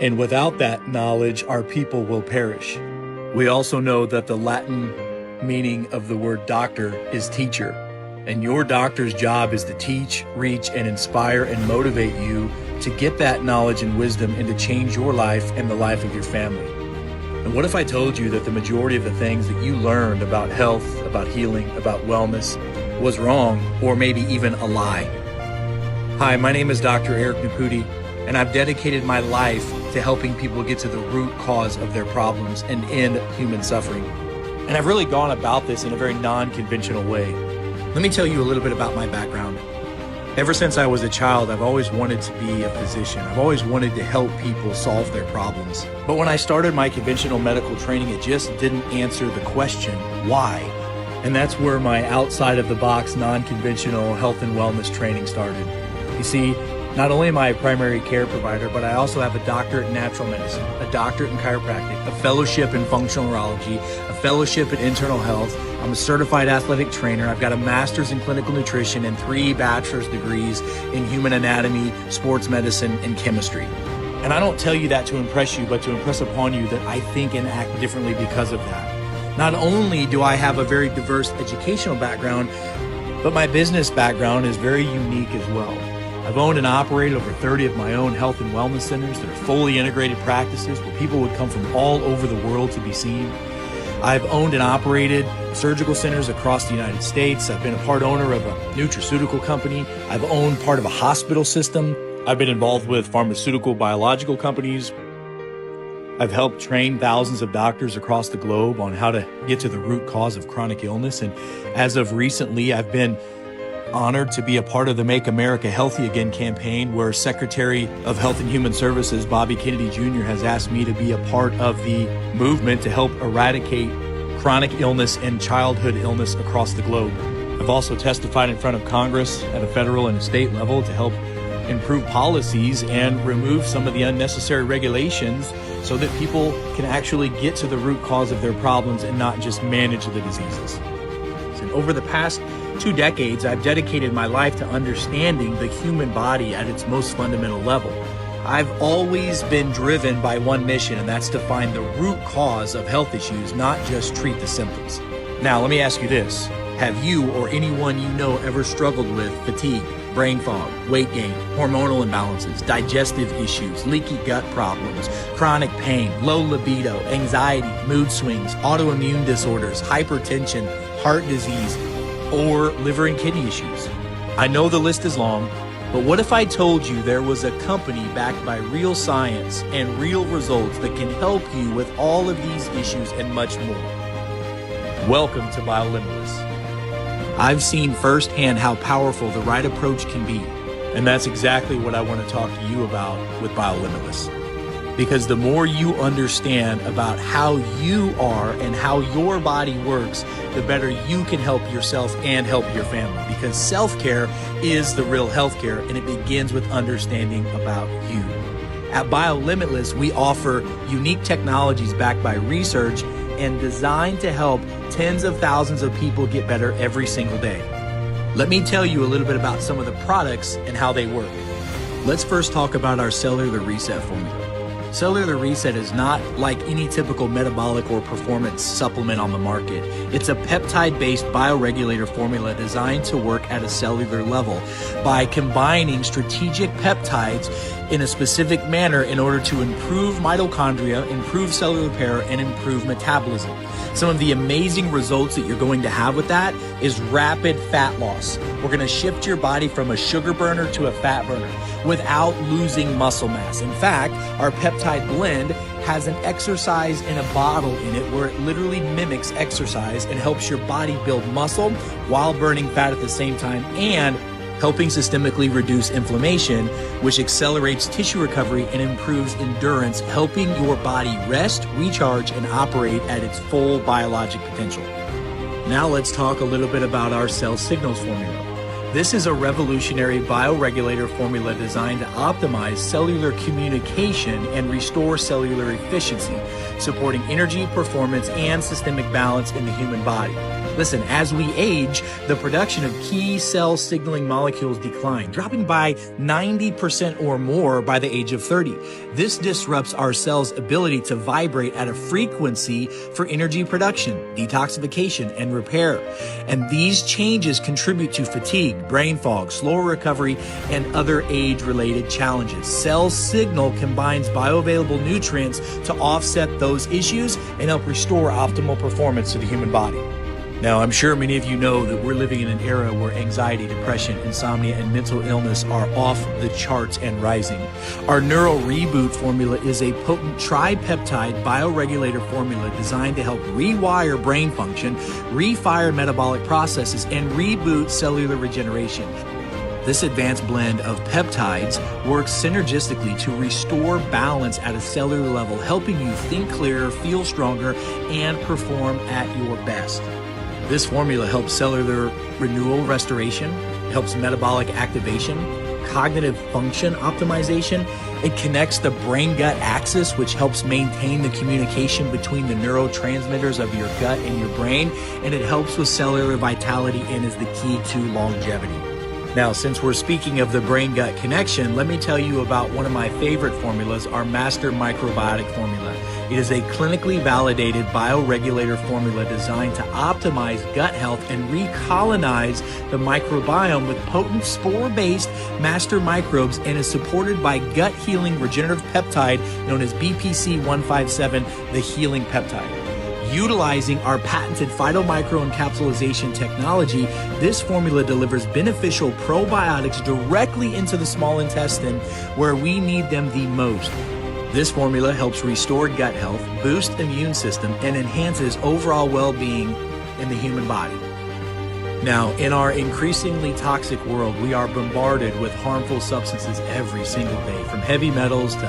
And without that knowledge, our people will perish. We also know that the Latin meaning of the word doctor is teacher. And your doctor's job is to teach, reach, and inspire and motivate you to get that knowledge and wisdom and to change your life and the life of your family. And what if I told you that the majority of the things that you learned about health, about healing, about wellness was wrong, or maybe even a lie? Hi, my name is Dr. Eric Nepute, and I've dedicated my life to helping people get to the root cause of their problems and end human suffering. And I've really gone about this in a very non-conventional way. Let me tell you a little bit about my background. Ever since I was a child, I've always wanted to be a physician. I've always wanted to help people solve their problems. But when I started my conventional medical training, it just didn't answer the question, why? And that's where my outside-of-the-box, non-conventional health and wellness training started. You see, not only am I a primary care provider, but I also have a doctorate in natural medicine, a doctorate in chiropractic, a fellowship in functional neurology, a fellowship in internal health. I'm a certified athletic trainer. I've got a master's in clinical nutrition and 3 bachelor's degrees in human anatomy, sports medicine, and chemistry. And I don't tell you that to impress you, but to impress upon you that I think and act differently because of that. Not only do I have a very diverse educational background, but my business background is very unique as well. I've owned and operated over 30 of my own health and wellness centers that are fully integrated practices where people would come from all over the world to be seen. I've owned and operated surgical centers across the United States. I've been a part owner of a nutraceutical company. I've owned part of a hospital system. I've been involved with pharmaceutical biological companies. I've helped train thousands of doctors across the globe on how to get to the root cause of chronic illness. And as of recently, I've been honored to be a part of the Make America Healthy Again campaign, where Secretary of Health and Human Services Bobby Kennedy Jr. has asked me to be a part of the movement to help eradicate chronic illness and childhood illness across the globe. I've also testified in front of Congress at a federal and state level to help improve policies and remove some of the unnecessary regulations so that people can actually get to the root cause of their problems and not just manage the diseases. And over the past 2 decades, I've dedicated my life to understanding the human body at its most fundamental level. I've always been driven by one mission, and that's to find the root cause of health issues, not just treat the symptoms. Now, let me ask you this. Have you or anyone you know ever struggled with fatigue, brain fog, weight gain, hormonal imbalances, digestive issues, leaky gut problems, chronic pain, low libido, anxiety, mood swings, autoimmune disorders, hypertension, heart disease, or liver and kidney issues? I know the list is long, but what if I told you there was a company backed by real science and real results that can help you with all of these issues and much more? Welcome to BioLimitless. I've seen firsthand how powerful the right approach can be, and that's exactly what I want to talk to you about with BioLimitless. Because the more you understand about how you are and how your body works, the better you can help yourself and help your family. Because self-care is the real healthcare, and it begins with understanding about you. At BioLimitless, we offer unique technologies backed by research and designed to help tens of thousands of people get better every single day. Let me tell you a little bit about some of the products and how they work. Let's first talk about our cellular reset formula. Cellular Reset is not like any typical metabolic or performance supplement on the market. It's a peptide-based bioregulator formula designed to work at a cellular level by combining strategic peptides in a specific manner in order to improve mitochondria, improve cellular repair, and improve metabolism. Some of the amazing results that you're going to have with that is rapid fat loss. We're going to shift your body from a sugar burner to a fat burner without losing muscle mass. In fact, our peptide blend has an exercise in a bottle in it where it literally mimics exercise and helps your body build muscle while burning fat at the same time and helping systemically reduce inflammation, which accelerates tissue recovery and improves endurance, helping your body rest, recharge, and operate at its full biologic potential. Now let's talk a little bit about our cell signals formula. This is a revolutionary bioregulator formula designed to optimize cellular communication and restore cellular efficiency, supporting energy, performance, and systemic balance in the human body. Listen, as we age, the production of key cell signaling molecules decline, dropping by 90% or more by the age of 30. This disrupts our cells' ability to vibrate at a frequency for energy production, detoxification, and repair. And these changes contribute to fatigue, brain fog, slower recovery, and other age-related challenges. Cell signal combines bioavailable nutrients to offset those issues and help restore optimal performance to the human body. Now, I'm sure many of you know that we're living in an era where anxiety, depression, insomnia, and mental illness are off the charts and rising. Our Neural Reboot formula is a potent tripeptide bioregulator formula designed to help rewire brain function, refire metabolic processes, and reboot cellular regeneration. This advanced blend of peptides works synergistically to restore balance at a cellular level, helping you think clearer, feel stronger, and perform at your best. This formula helps cellular renewal restoration, helps metabolic activation, cognitive function optimization. It connects the brain-gut axis, which helps maintain the communication between the neurotransmitters of your gut and your brain, and it helps with cellular vitality and is the key to longevity. Now, since we're speaking of the brain-gut connection, let me tell you about one of my favorite formulas, our Master Microbiotic Formula. It is a clinically validated bioregulator formula designed to optimize gut health and recolonize the microbiome with potent spore-based master microbes, and is supported by gut-healing regenerative peptide known as BPC-157, the healing peptide. Utilizing our patented phytomicroencapsulation technology, this formula delivers beneficial probiotics directly into the small intestine where we need them the most. This formula helps restore gut health, boost immune system, and enhances overall well-being in the human body. Now, in our increasingly toxic world, we are bombarded with harmful substances every single day, from heavy metals to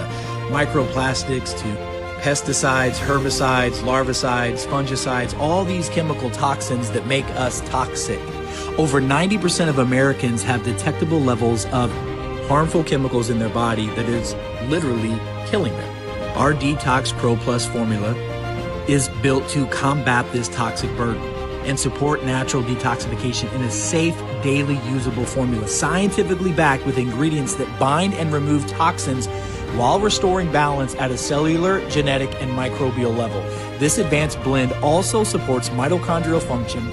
microplastics to pesticides, herbicides, larvicides, fungicides, all these chemical toxins that make us toxic. Over 90% of Americans have detectable levels of harmful chemicals in their body that is literally killing them. Our Detox Pro Plus formula is built to combat this toxic burden and support natural detoxification in a safe, daily usable formula, scientifically backed with ingredients that bind and remove toxins while restoring balance at a cellular, genetic, and microbial level. This advanced blend also supports mitochondrial function,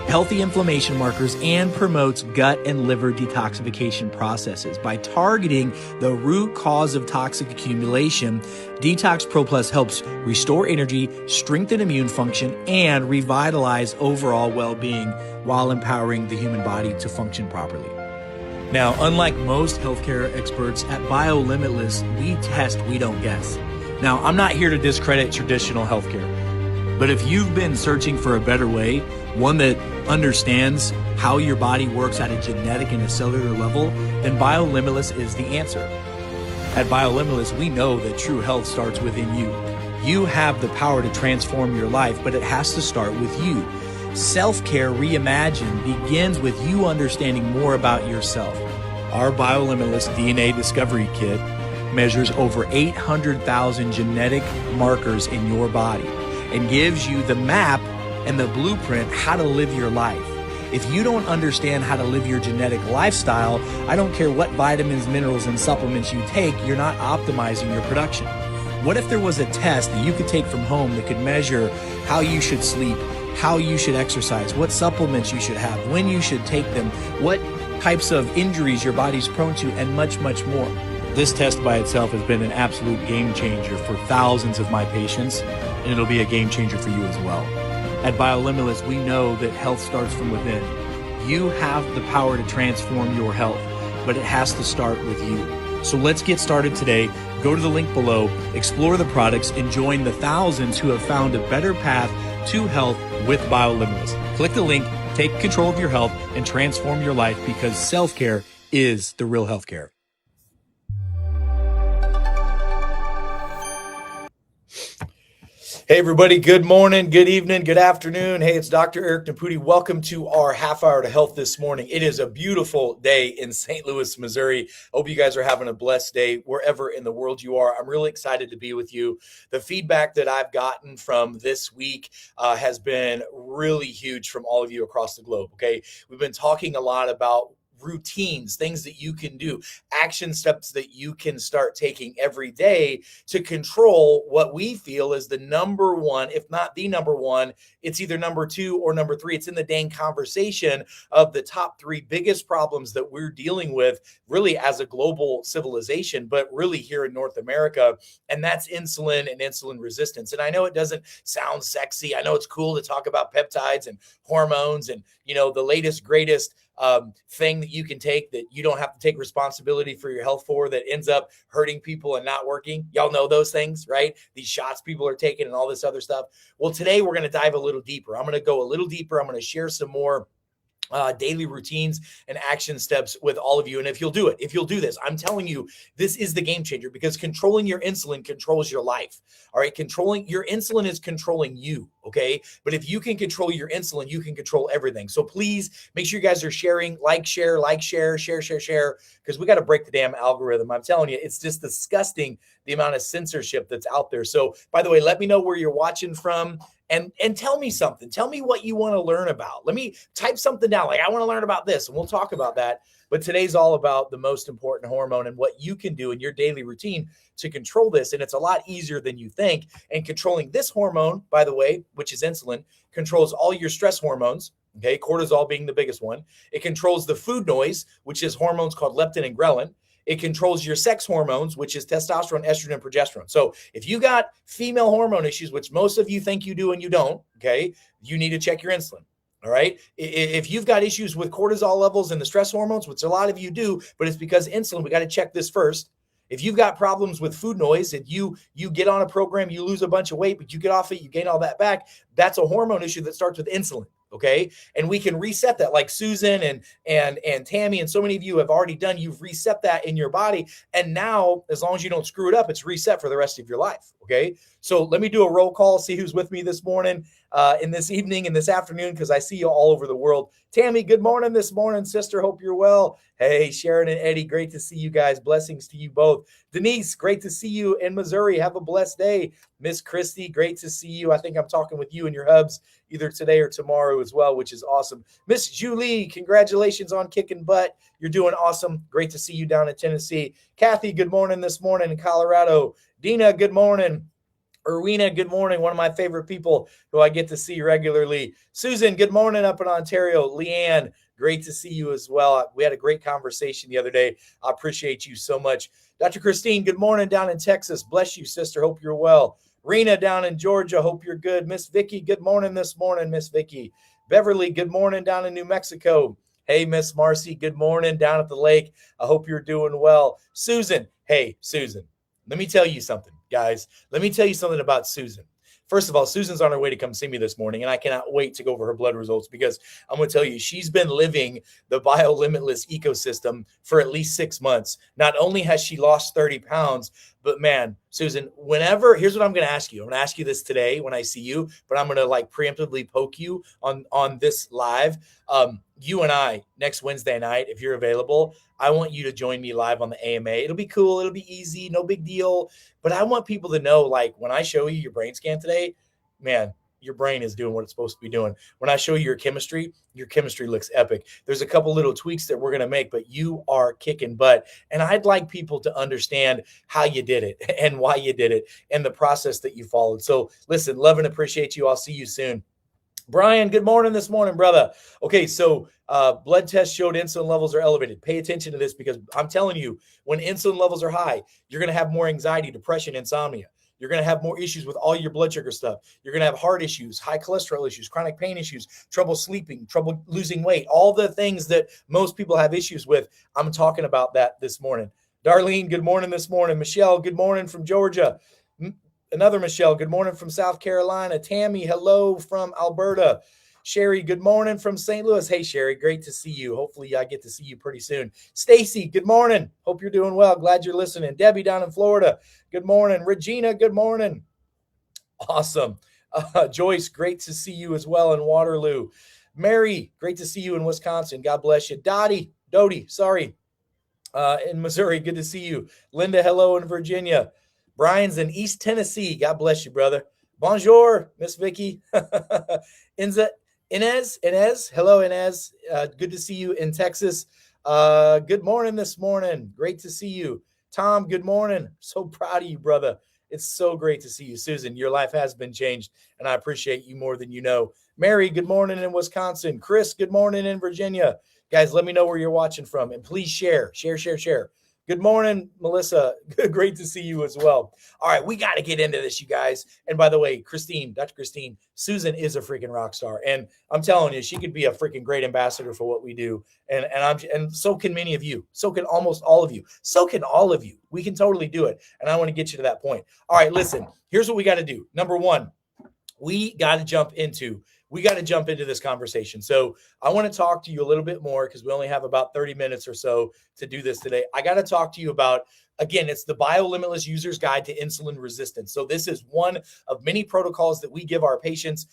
healthy inflammation markers, and promotes gut and liver detoxification processes. By targeting the root cause of toxic accumulation, Detox Pro Plus helps restore energy, strengthen immune function, and revitalize overall well-being while empowering the human body to function properly. Now, unlike most healthcare experts, at BioLimitless, we test, we don't guess. Now, I'm not here to discredit traditional healthcare, but if you've been searching for a better way, one that understands how your body works at a genetic and a cellular level, then BioLimitless is the answer. At BioLimitless, we know that true health starts within you. You have the power to transform your life, but it has to start with you. Self-care reimagined begins with you understanding more about yourself. Our BioLimitless DNA Discovery Kit measures over 800,000 genetic markers in your body and gives you the map and the blueprint how to live your life. If you don't understand how to live your genetic lifestyle, I don't care what vitamins, minerals, and supplements you take, you're not optimizing your production. What if there was a test that you could take from home that could measure how you should sleep, how you should exercise, what supplements you should have, when you should take them, what types of injuries your body's prone to, and much, much more. This test by itself has been an absolute game changer for thousands of my patients, and it'll be a game changer for you as well. At BioLimitless, we know that health starts from within. You have the power to transform your health, but it has to start with you. So let's get started today. Go to the link below, explore the products, and join the thousands who have found a better path to health with BioLimitless. Click the link, take control of your health, and transform your life, because self-care is the real healthcare. Hey, everybody. Good morning, good evening, good afternoon. Hey, it's Dr. Eric Nepute. Welcome to our half hour to health this morning. It is a beautiful day in St. Louis, Missouri. Hope you guys are having a blessed day wherever in the world you are. I'm really excited to be with you. The feedback that I've gotten from this week has been really huge from all of you across the globe. Okay. We've been talking a lot about routines, things that you can do, action steps that you can start taking every day to control what we feel is the number one, if not the number one. It's either number two or number three. It's in the dang conversation of the top three biggest problems that we're dealing with really as a global civilization, but really here in North America. And that's insulin and insulin resistance. And I know it doesn't sound sexy. I know it's cool to talk about peptides and hormones and, the latest, greatest thing that you can take that you don't have to take responsibility for your health for, that ends up hurting people and not working. Y'all know those things, right? These shots people are taking and all this other stuff. Well, today we're going to dive a little deeper. I'm going to go a little deeper. I'm going to share some more daily routines and action steps with all of you. And if you'll do this, I'm telling you, this is the game changer, because controlling your insulin controls your life. All right. Controlling your insulin is controlling you. Okay. But if you can control your insulin, you can control everything. So please make sure you guys are sharing, share, because we got to break the damn algorithm. I'm telling you, it's just disgusting the amount of censorship that's out there. So by the way, let me know where you're watching from. And tell me something. Tell me what you want to learn about. Let me type something down. Like, I want to learn about this, and we'll talk about that. But today's all about the most important hormone and what you can do in your daily routine to control this. And it's a lot easier than you think. And controlling this hormone, by the way, which is insulin, controls all your stress hormones. Okay, cortisol being the biggest one. It controls the food noise, which is hormones called leptin and ghrelin. It controls your sex hormones, which is testosterone, estrogen, and progesterone. So if you got female hormone issues, which most of you think you do and you don't, okay, you need to check your insulin. All right. If you've got issues with cortisol levels and the stress hormones, which a lot of you do, but it's because insulin, we got to check this first. If you've got problems with food noise and you get on a program, you lose a bunch of weight, but you get off it, you gain all that back, that's a hormone issue that starts with insulin. Okay. And we can reset that, like Susan and Tammy and so many of you have already done. You've reset that in your body. And now, as long as you don't screw it up, it's reset for the rest of your life. Okay. So let me do a roll call, see who's with me this morning, in this evening and this afternoon, because I see you all over the world. Tammy, good morning this morning, sister. Hope you're well. Hey, Sharon and Eddie, great to see you guys. Blessings to you both. Denise, great to see you in Missouri. Have a blessed day. Miss Christy, great to see you. I think I'm talking with you and your hubs either today or tomorrow as well, which is awesome. Miss Julie, congratulations on kicking butt. You're doing awesome. Great to see you down in Tennessee. Kathy, good morning this morning in Colorado. Dina, good morning. Erwina, good morning. One of my favorite people who I get to see regularly. Susan, good morning up in Ontario. Leanne, great to see you as well. We had a great conversation the other day. I appreciate you so much. Dr. Christine, good morning down in Texas. Bless you, sister. Hope you're well. Rena down in Georgia. Hope you're good. Miss Vicky, good morning this morning, Miss Vicky. Beverly, good morning down in New Mexico. Hey, Miss Marcy, good morning down at the lake. I hope you're doing well. Susan, hey, Susan, let me tell you something, guys. Let me tell you something about Susan. First of all, Susan's on her way to come see me this morning, and I cannot wait to go over her blood results, because I'm going to tell you, she's been living the BioLimitless ecosystem for at least 6 months. Not only has she lost 30 pounds, but man, Susan, here's what I'm going to ask you. I'm going to ask you this today when I see you, but I'm going to preemptively poke you on this live. You and I, next Wednesday night, if you're available, I want you to join me live on the AMA. It'll be cool. It'll be easy. No big deal. But I want people to know, when I show you your brain scan today, man, your brain is doing what it's supposed to be doing. When I show you your chemistry looks epic. There's a couple little tweaks that we're going to make, but you are kicking butt. And I'd like people to understand how you did it and why you did it and the process that you followed. So listen, love and appreciate you. I'll see you soon. Brian, good morning this morning, brother. Okay, so blood tests showed insulin levels are elevated. Pay attention to this, because I'm telling you, when insulin levels are high, you're going to have more anxiety, depression, insomnia. You're going to have more issues with all your blood sugar stuff. You're going to have heart issues, high cholesterol issues, chronic pain issues, trouble sleeping, trouble losing weight, all the things that most people have issues with. I'm talking about that this morning. Darlene, good morning this morning. Michelle, good morning from Georgia. Another Michelle, good morning from South Carolina. Tammy, hello from Alberta. Sherry, good morning from St. Louis. Hey, Sherry, great to see you. Hopefully I get to see you pretty soon. Stacy, good morning. Hope you're doing well. Glad you're listening. Debbie down in Florida, good morning. Regina, good morning. Awesome. Joyce, great to see you as well in Waterloo. Mary, great to see you in Wisconsin. God bless you. Dodie, sorry, in Missouri, good to see you. Linda, hello in Virginia. Brian's in East Tennessee. God bless you, brother. Bonjour, Miss Vicky. Inez, hello, Inez. Good to see you in Texas. Good morning this morning. Great to see you. Tom, good morning. So proud of you, brother. It's so great to see you. Susan, your life has been changed, and I appreciate you more than you know. Mary, good morning in Wisconsin. Chris, good morning in Virginia. Guys, let me know where you're watching from, and please share. Good morning, Melissa. Great to see you as well. All right, we got to get into this, you guys. And by the way, Dr. Christine, Susan is a freaking rock star, and I'm telling you, she could be a freaking great ambassador for what we do. And so can many of you. So can almost all of you. So can all of you. We can totally do it. And I want to get you to that point. All right, listen. Here's what we got to do. Number one, we got to jump into this conversation. So I want to talk to you a little bit more because we only have about 30 minutes or so to do this today. I got to talk to you about, again, it's the BioLimitless User's Guide to Insulin Resistance. So this is one of many protocols that we give our patients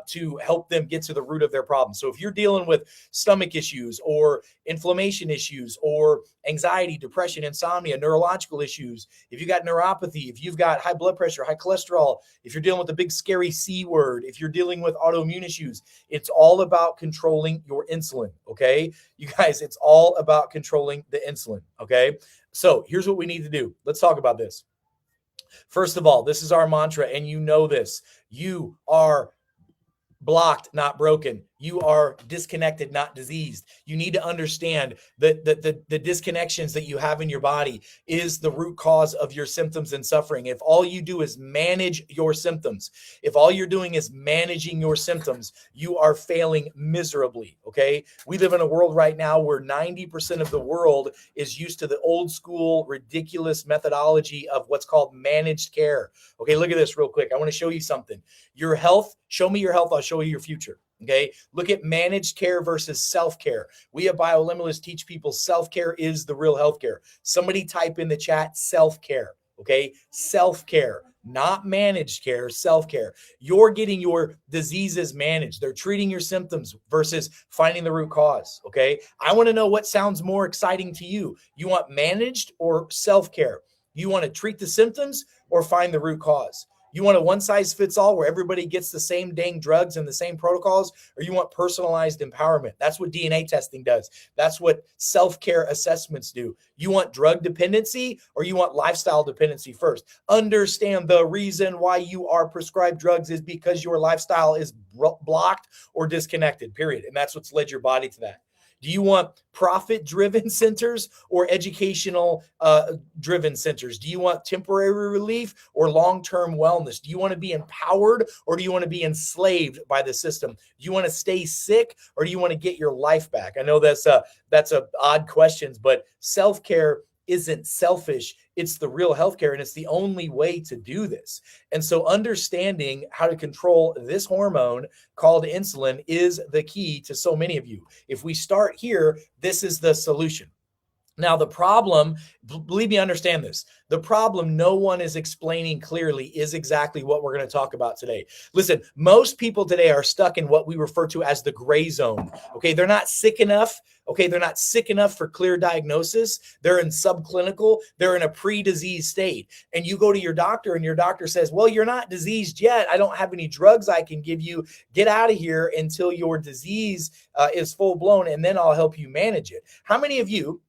to help them get to the root of their problem. So if you're dealing with stomach issues or inflammation issues or anxiety, depression, insomnia, neurological issues, if you got neuropathy, if you've got high blood pressure, high cholesterol, if you're dealing with the big scary C word, if you're dealing with autoimmune issues, it's all about controlling your insulin, okay? You guys, it's all about controlling the insulin, okay? So here's what we need to do. Let's talk about this. First of all, this is our mantra, and you know this. You are blocked, not broken. You are disconnected, not diseased. You need to understand that the disconnections that you have in your body is the root cause of your symptoms and suffering. If all you do is manage your symptoms, if all you're doing is managing your symptoms, you are failing miserably, okay? We live in a world right now where 90% of the world is used to the old school, ridiculous methodology of what's called managed care. Okay, look at this real quick. I want to show you something. Your health, show me your health, I'll show you your future. Okay, look at managed care versus self-care. We at BioLimitless teach people self-care is the real healthcare. Somebody type in the chat self-care. Okay, self-care, not managed care, self-care. You're getting your diseases managed. They're treating your symptoms versus finding the root cause. Okay, I want to know what sounds more exciting to you. You want managed or self-care? You want to treat the symptoms or find the root cause? You want a one-size-fits-all where everybody gets the same dang drugs and the same protocols, or you want personalized empowerment? That's what DNA testing does. That's what self-care assessments do. You want drug dependency or you want lifestyle dependency first? Understand the reason why you are prescribed drugs is because your lifestyle is blocked or disconnected, period. And that's what's led your body to that. Do you want profit-driven centers or educational driven centers? Do you want temporary relief or long-term wellness? Do you want to be empowered or do you want to be enslaved by the system? Do you want to stay sick or do you want to get your life back? I know that's a odd questions, but self-care isn't selfish. It's the real healthcare, and it's the only way to do this. And so understanding how to control this hormone called insulin is the key to so many of you. If we start here, this is the solution. Now, the problem, believe me, understand this. The problem no one is explaining clearly is exactly what we're going to talk about today. Listen, most people today are stuck in what we refer to as the gray zone. Okay, they're not sick enough. Okay, they're not sick enough for clear diagnosis. They're in subclinical. They're in a pre-disease state. And you go to your doctor and your doctor says, well, you're not diseased yet. I don't have any drugs I can give you. Get out of here until your disease is full blown, and then I'll help you manage it. How many of you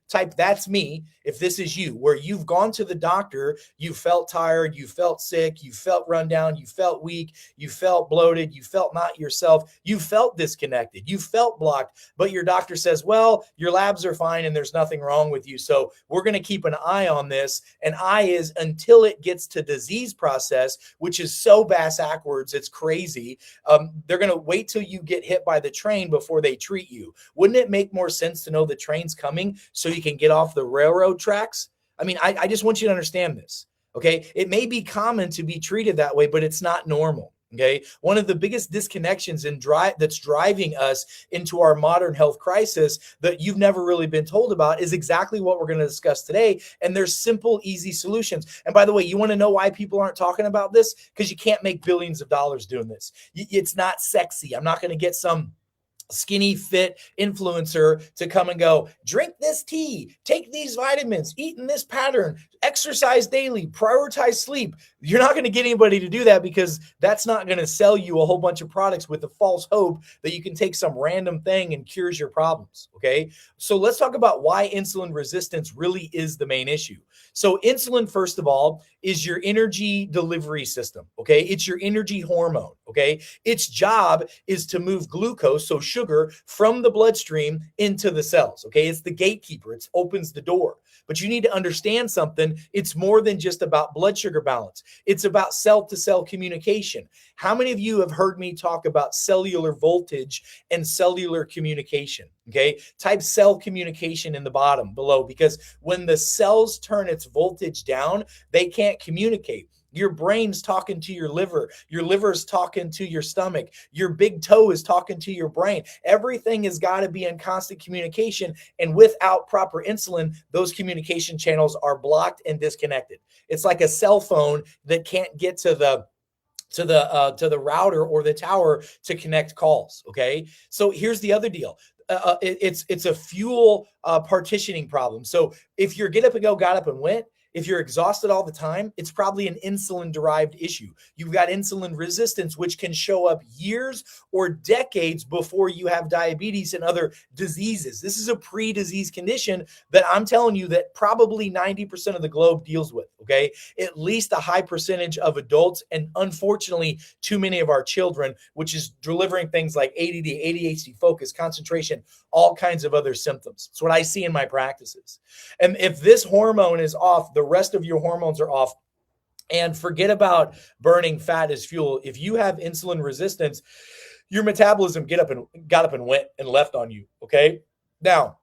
type that's me if this is you, where you've gone to the doctor, you felt tired, you felt sick, you felt run down, you felt weak, you felt bloated, you felt not yourself, you felt disconnected, you felt blocked, but your doctor says, well, your labs are fine and there's nothing wrong with you. So we're going to keep an eye on this. And eye is until it gets to disease process, which is so backwards, it's crazy. They're going to wait till you get hit by the train before they treat you. Wouldn't it make more sense to know the train's coming so you can get off the railroad tracks? I mean, I just want you to understand this, okay? It may be common to be treated that way, but it's not normal, Okay, one of the biggest disconnections in that's driving us into our modern health crisis that you've never really been told about is exactly what we're going to discuss today. And there's simple, easy solutions. And by the way, you want to know why people aren't talking about this? Because you can't make billions of dollars doing this. It's not sexy. I'm not going to get some skinny fit influencer to come and go, drink this tea, take these vitamins, eat in this pattern, exercise daily, prioritize sleep. You're not going to get anybody to do that, because that's not going to sell you a whole bunch of products with the false hope that you can take some random thing and cures your problems. Okay, so let's talk about why insulin resistance really is the main issue. So insulin, first of all, is your energy delivery system. Okay, it's your energy hormone. Okay, its job is to move glucose, so sugar, from the bloodstream into the cells. Okay, it's the gatekeeper. It opens the door. But you need to understand something. It's more than just about blood sugar balance. It's about cell-to-cell communication. How many of you have heard me talk about cellular voltage and cellular communication? Okay, type cell communication in the bottom below, because when the cells turn its voltage down, they can't communicate. Your brain's talking to your liver's talking to your stomach, your big toe is talking to your brain. Everything has got to be in constant communication. And without proper insulin, those communication channels are blocked and disconnected. It's like a cell phone that can't get to the router or the tower to connect calls. Okay, so here's the other deal. It's a fuel partitioning problem. So if your get up and go got up and went, if you're exhausted all the time, it's probably an insulin-derived issue. You've got insulin resistance, which can show up years or decades before you have diabetes and other diseases. This is a pre-disease condition that I'm telling you that probably 90% of the globe deals with, okay? At least a high percentage of adults, and unfortunately, too many of our children, which is delivering things like ADD, ADHD, focus, concentration, all kinds of other symptoms. It's what I see in my practices. And if this hormone is off, the rest of your hormones are off. And forget about burning fat as fuel. If you have insulin resistance, your metabolism got up and went and left on you. Okay. Now,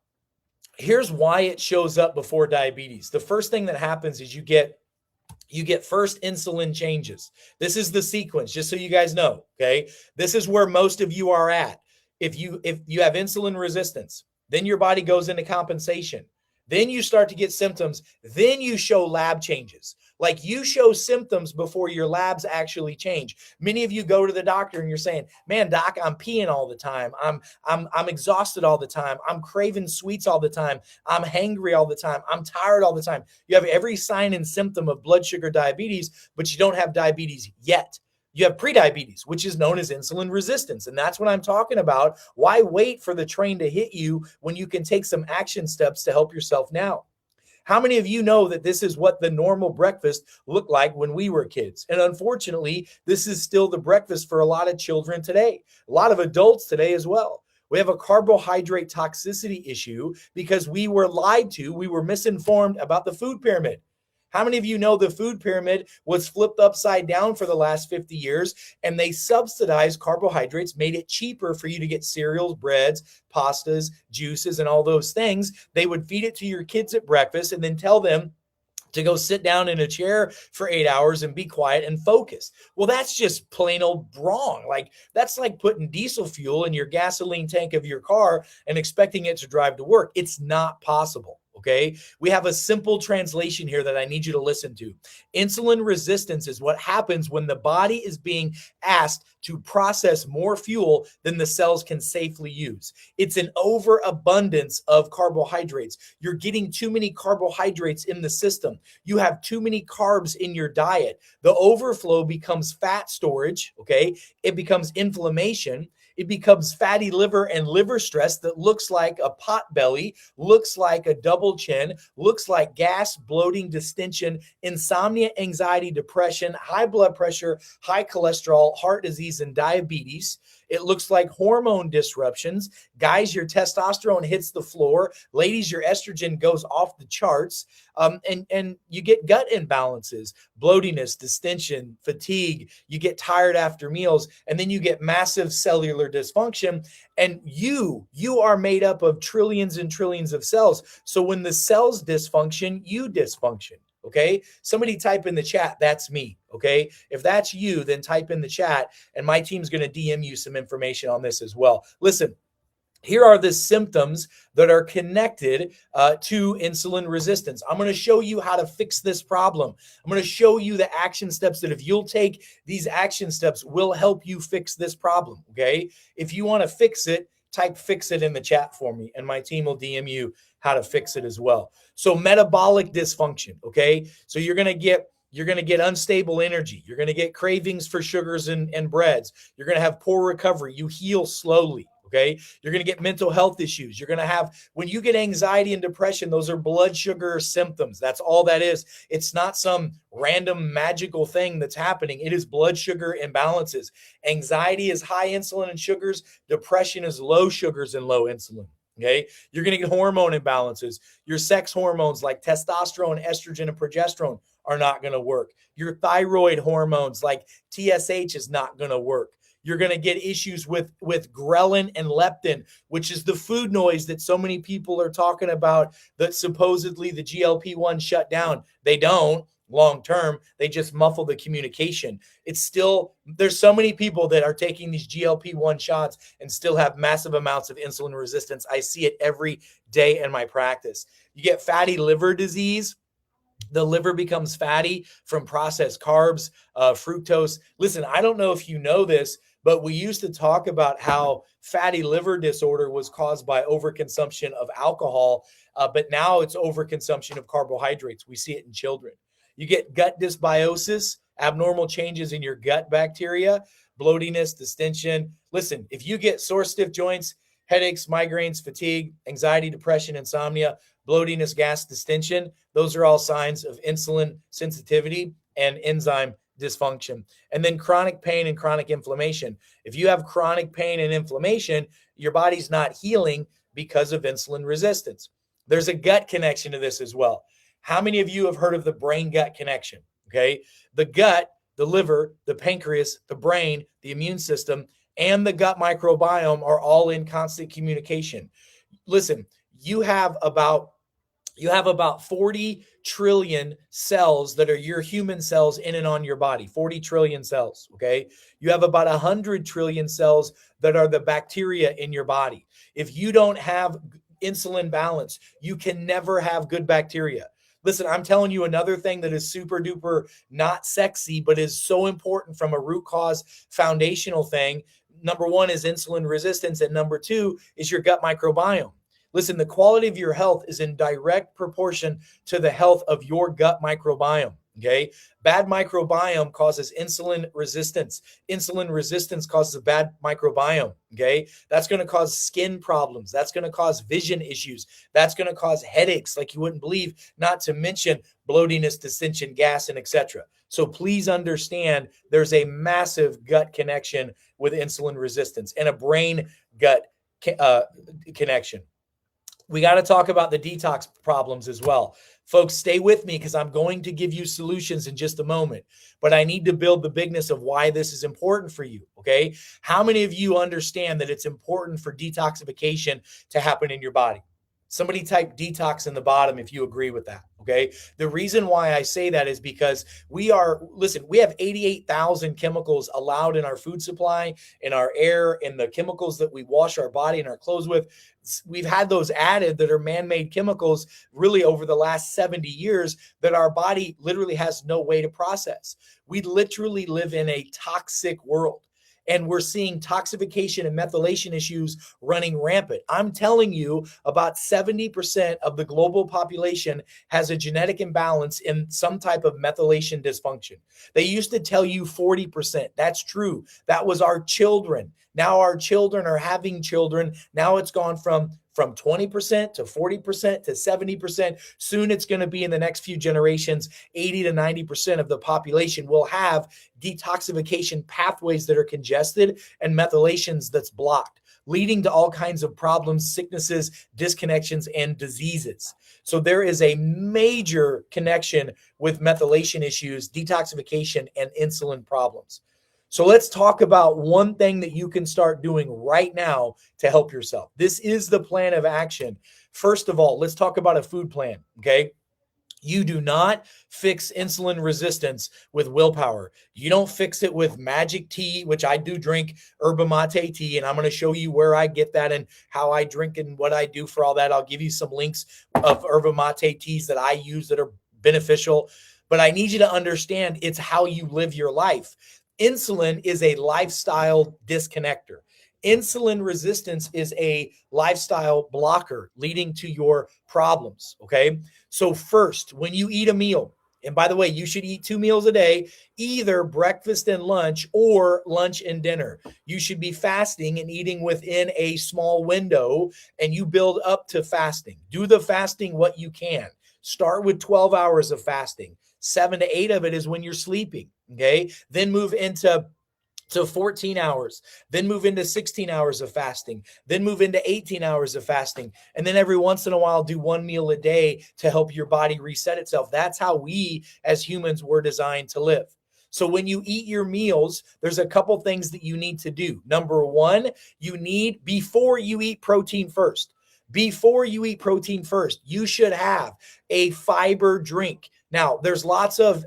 here's why it shows up before diabetes. The first thing that happens is you get first insulin changes. This is the sequence, just so you guys know. Okay. This is where most of you are at. If you have insulin resistance, then your body goes into compensation. Then you start to get symptoms. Then you show lab changes. Like, you show symptoms before your labs actually change. Many of you go to the doctor and you're saying, man, doc, I'm peeing all the time. I'm exhausted all the time. I'm craving sweets all the time. I'm hangry all the time. I'm tired all the time. You have every sign and symptom of blood sugar diabetes, but you don't have diabetes yet. You have prediabetes, which is known as insulin resistance. And that's what I'm talking about. Why wait for the train to hit you when you can take some action steps to help yourself now? How many of you know that this is what the normal breakfast looked like when we were kids? And unfortunately, this is still the breakfast for a lot of children today, a lot of adults today as well. We have a carbohydrate toxicity issue because we were lied to. We were misinformed about the food pyramid. How many of you know the food pyramid was flipped upside down for the last 50 years, and they subsidized carbohydrates, made it cheaper for you to get cereals, breads, pastas, juices, and all those things. They would feed it to your kids at breakfast and then tell them to go sit down in a chair for 8 hours and be quiet and focus. Well, that's just plain old wrong. Like, that's like putting diesel fuel in your gasoline tank of your car and expecting it to drive to work. It's not possible. Okay, we have a simple translation here that I need you to listen to. Insulin resistance is what happens when the body is being asked to process more fuel than the cells can safely use. It's an overabundance of carbohydrates. You're getting too many carbohydrates in the system. You have too many carbs in your diet. The overflow becomes fat storage. Okay, it becomes inflammation. It becomes fatty liver and liver stress that looks like a pot belly, looks like a double chin, looks like gas, bloating, distension, insomnia, anxiety, depression, high blood pressure, high cholesterol, heart disease, and diabetes. It looks like hormone disruptions. Guys, your testosterone hits the floor. Ladies, your estrogen goes off the charts. And you get gut imbalances, bloatiness, distension, fatigue. You get tired after meals, and then you get massive cellular dysfunction. And you are made up of trillions and trillions of cells. So when the cells dysfunction, you dysfunction. Okay. Somebody type in the chat, that's me. Okay. If that's you, then type in the chat and my team's going to DM you some information on this as well. Listen, here are the symptoms that are connected to insulin resistance. I'm going to show you how to fix this problem. I'm going to show you the action steps that if you'll take these action steps will help you fix this problem. Okay. If you want to fix it, type fix it in the chat for me and my team will DM you how to fix it as well. So metabolic dysfunction. Okay. So you're going to get unstable energy. You're going to get cravings for sugars and breads. You're going to have poor recovery. You heal slowly. Okay. You're going to get mental health issues. You're going to have, when you get anxiety and depression, those are blood sugar symptoms. That's all that is. It's not some random magical thing that's happening. It is blood sugar imbalances. Anxiety is high insulin and sugars. Depression is low sugars and low insulin. Okay. You're going to get hormone imbalances. Your sex hormones like testosterone, estrogen, and progesterone are not going to work. Your thyroid hormones like TSH is not going to work. You're going to get issues with ghrelin and leptin, which is the food noise that so many people are talking about that supposedly the GLP-1 shut down. They don't long term. They just muffle the communication. It's still, there's so many people that are taking these GLP-1 shots and still have massive amounts of insulin resistance. I see it every day in my practice. You get fatty liver disease. The liver becomes fatty from processed carbs, fructose. Listen, I don't know if you know this, but we used to talk about how fatty liver disorder was caused by overconsumption of alcohol, but now it's overconsumption of carbohydrates. We see it in children. You get gut dysbiosis, abnormal changes in your gut bacteria, bloatiness, distension. Listen, if you get sore, stiff joints, headaches, migraines, fatigue, anxiety, depression, insomnia, bloatiness, gas, distension, those are all signs of insulin sensitivity and enzyme dysfunction. And then chronic pain and chronic inflammation. If you have chronic pain and inflammation, your body's not healing because of insulin resistance. There's a gut connection to this as well. How many of you have heard of the brain-gut connection? Okay. The gut, the liver, the pancreas, the brain, the immune system, and the gut microbiome are all in constant communication. Listen, you have about 40 trillion cells that are your human cells in and on your body, 40 trillion cells, okay? You have about 100 trillion cells that are the bacteria in your body. If you don't have insulin balance, you can never have good bacteria. Listen, I'm telling you another thing that is super duper not sexy, but is so important from a root cause foundational thing. Number one is insulin resistance, and number two is your gut microbiome. Listen, the quality of your health is in direct proportion to the health of your gut microbiome. Okay. Bad microbiome causes insulin resistance. Insulin resistance causes a bad microbiome. Okay. That's going to cause skin problems. That's going to cause vision issues. That's going to cause headaches like you wouldn't believe, not to mention bloatiness, distension, gas, and etc. So please understand there's a massive gut connection with insulin resistance and a brain gut connection. We got to talk about the detox problems as well. Folks, stay with me because I'm going to give you solutions in just a moment, but I need to build the bigness of why this is important for you, okay? How many of you understand that it's important for detoxification to happen in your body? Somebody type detox in the bottom if you agree with that, okay? The reason why I say that is because we have 88,000 chemicals allowed in our food supply, in our air, in the chemicals that we wash our body and our clothes with. We've had those added that are man-made chemicals really over the last 70 years that our body literally has no way to process. We literally live in a toxic world. And we're seeing toxification and methylation issues running rampant. I'm telling you, about 70% of the global population has a genetic imbalance in some type of methylation dysfunction. They used to tell you 40%. That's true. That was our children. Now our children are having children. Now it's gone from 20% to 40% to 70%. Soon it's going to be in the next few generations, 80 to 90% of the population will have detoxification pathways that are congested and methylations that's blocked, leading to all kinds of problems, sicknesses, disconnections, and diseases. So there is a major connection with methylation issues, detoxification, and insulin problems. So let's talk about one thing that you can start doing right now to help yourself. This is the plan of action. First of all, let's talk about a food plan, okay? You do not fix insulin resistance with willpower. You don't fix it with magic tea, which I do drink yerba mate tea, and I'm going to show you where I get that and how I drink and what I do for all that. I'll give you some links of yerba mate teas that I use that are beneficial. But I need you to understand it's how you live your life. Insulin is a lifestyle disconnector. Insulin resistance is a lifestyle blocker leading to your problems, okay? So first, when you eat a meal, and by the way, you should eat 2 meals a day, either breakfast and lunch or lunch and dinner. You should be fasting and eating within a small window, and you build up to fasting. Do the fasting what you can. Start with 12 hours of fasting. 7 to 8 of it is when you're sleeping, okay? Then move into 14 hours, then move into 16 hours of fasting, then move into 18 hours of fasting. And then every once in a while, do 1 meal a day to help your body reset itself. That's how we as humans were designed to live. So when you eat your meals, there's a couple things that you need to do. Number one, before you eat protein first, you should have a fiber drink. Now, there's lots of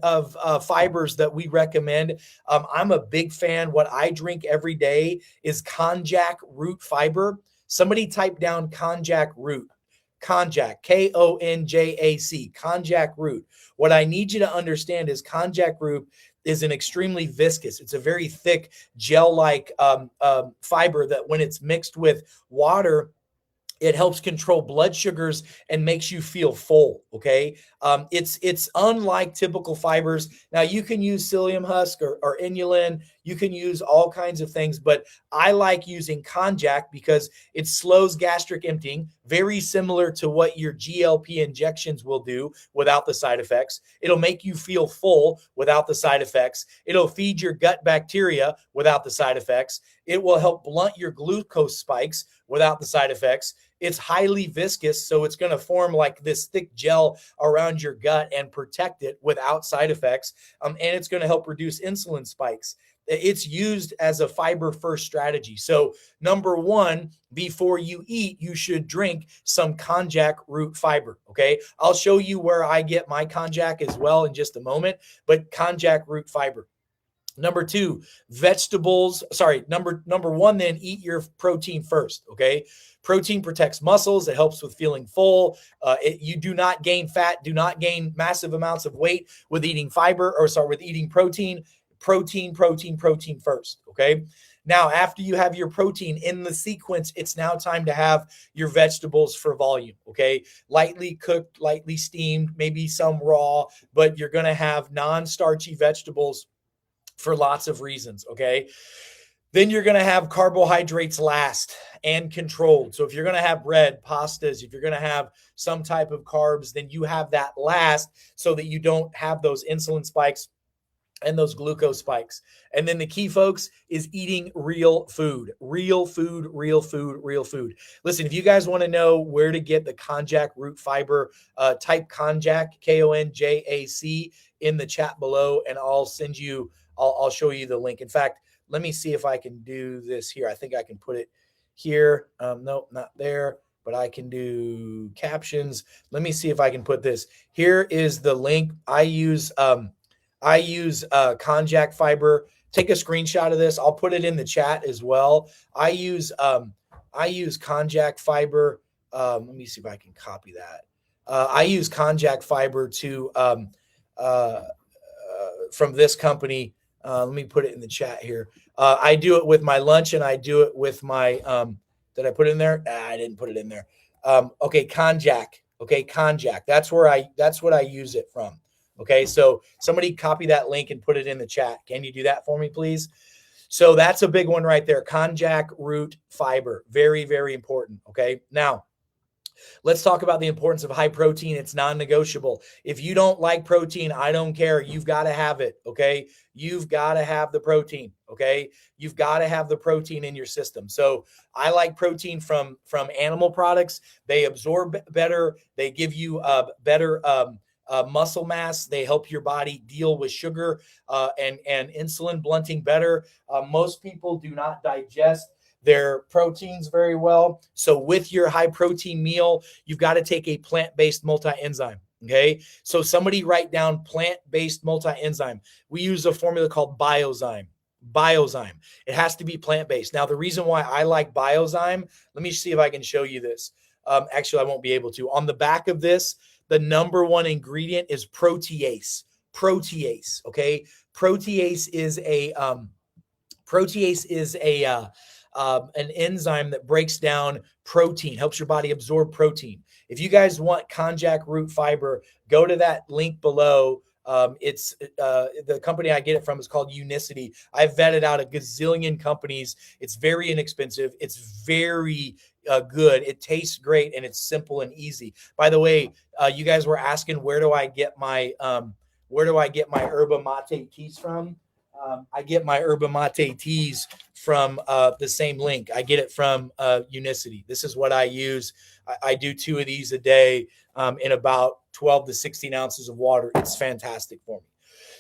fibers that we recommend. I'm a big fan. What I drink every day is konjac root fiber. Somebody type down konjac root. Konjac, Konjac, konjac root. What I need you to understand is konjac root is an extremely viscous. It's a very thick gel-like fiber that when it's mixed with water, it helps control blood sugars and makes you feel full, okay? It's unlike typical fibers. Now, you can use psyllium husk or inulin. You can use all kinds of things, but I like using konjac because it slows gastric emptying, very similar to what your GLP injections will do without the side effects. It'll make you feel full without the side effects. It'll feed your gut bacteria without the side effects. It will help blunt your glucose spikes without the side effects. It's highly viscous, so it's going to form like this thick gel around your gut and protect it without side effects. And it's going to help reduce insulin spikes. It's used as a fiber first strategy. So number one, before you eat, you should drink some konjac root fiber. Okay. I'll show you where I get my konjac as well in just a moment, but konjac root fiber. Number two, vegetables. Sorry, number one, then eat your protein first. Okay. Protein protects muscles. It helps with feeling full. You do not gain fat, do not gain massive amounts of weight with eating with eating protein. Protein first. Okay. Now, after you have your protein in the sequence, it's now time to have your vegetables for volume. Okay. Lightly cooked, lightly steamed, maybe some raw, but you're going to have non-starchy vegetables for lots of reasons, okay? Then you're going to have carbohydrates last and controlled. So if you're going to have bread, pastas, if you're going to have some type of carbs, then you have that last so that you don't have those insulin spikes and those glucose spikes. And then the key, folks, is eating real food. Listen, if you guys want to know where to get the konjac root fiber, type konjac, Konjac, in the chat below, and I'll show you the link. In fact, let me see if I can do this here. I think I can put it here. Nope, not there, but I can do captions. Let me see if I can put this. Here is the link. I use konjac fiber. Take a screenshot of this. I'll put it in the chat as well. I use konjac fiber. Let me see if I can copy that. I use konjac fiber from this company. Let me put it in the chat here. I do it with my lunch and I do it with my, did I put it in there? I didn't put it in there. Okay. Konjac. That's what I use it from. Okay. So somebody copy that link and put it in the chat. Can you do that for me, please? So that's a big one right there. Konjac root fiber. Very, very important. Okay. Now, let's talk about the importance of high protein. It's non-negotiable. If you don't like protein, I don't care. You've got to have it. Okay. You've got to have the protein. Okay. You've got to have the protein in your system. So I like protein from animal products. They absorb better. They give you better muscle mass. They help your body deal with sugar and insulin blunting better. Most people do not digest their proteins very well. So with your high protein meal, you've got to take a plant-based multi-enzyme. Okay, so somebody write down plant-based multi-enzyme. We use a formula called Biozyme. Biozyme. It has to be plant-based. Now, the reason why I like Biozyme, let me see if I can show you this. Actually, I won't be able to. On the back of this, the number one ingredient is protease. Protease. Okay, protease is an enzyme that breaks down protein, helps your body absorb protein. If you guys want konjac root fiber, go to that link below. It's the company I get it from is called Unicity. I've vetted out a gazillion companies. It's very inexpensive. It's very good. It tastes great, and it's simple and easy. By the way, you guys were asking where do I get my yerba mate teas from? I get my yerba mate teas from the same link. I get it from Unicity. This is what I use. I do 2 of these a day in about 12 to 16 ounces of water. It's fantastic for me.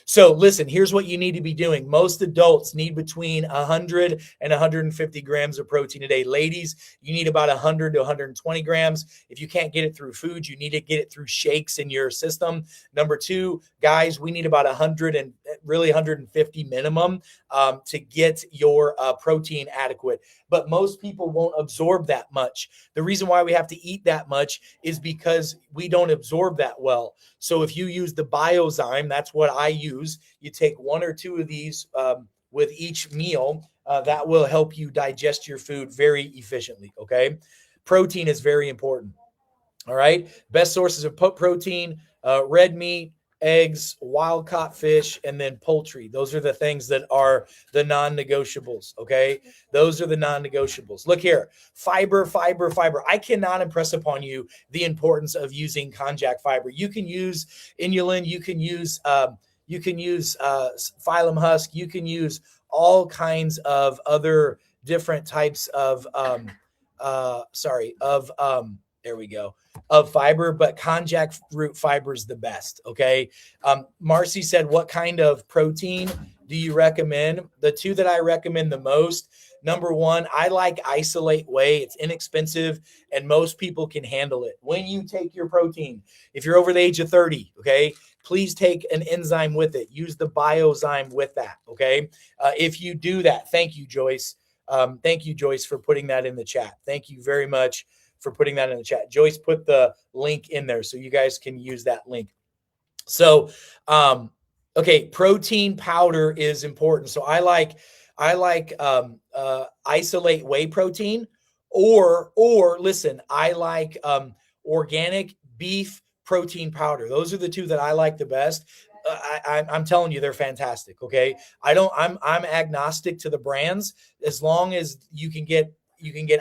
So listen, here's what you need to be doing. Most adults need between 100 and 150 grams of protein a day. Ladies, you need about 100 to 120 grams. If you can't get it through food, you need to get it through shakes in your system. Number 2, guys, we need about 100 and really 150 minimum to get your protein adequate. But most people won't absorb that much. The reason why we have to eat that much is because we don't absorb that well. So if you use the Biozyme, that's what I use. You take 1 or 2 of these with each meal. That will help you digest your food very efficiently. Okay. Protein is very important. All right. Best sources of protein, red meat, eggs, wild caught fish, and then poultry. Those are the things that are the non-negotiables. Okay. Those are the non-negotiables. Look here, fiber, fiber, fiber. I cannot impress upon you the importance of using konjac fiber. You can use inulin. You can use phylum husk. You can use all kinds of other different types of, there we go, of fiber, but konjac root fiber is the best. Okay. Marcy said, what kind of protein do you recommend? The 2 that I recommend the most, number 1, I like isolate whey. It's inexpensive and most people can handle it. When you take your protein, if you're over the age of 30, okay, please take an enzyme with it. Use the Biozyme with that. Okay. If you do that, thank you, Joyce. Thank you, Joyce, for putting that in the chat. Thank you very much for putting that in the chat. Joyce put the link in there so you guys can use that link. So, okay, protein powder is important. So I like isolate whey protein, or listen, I like organic beef protein powder. Those are the 2 that I like the best. I'm telling you, they're fantastic. Okay, I'm agnostic to the brands as long as you can get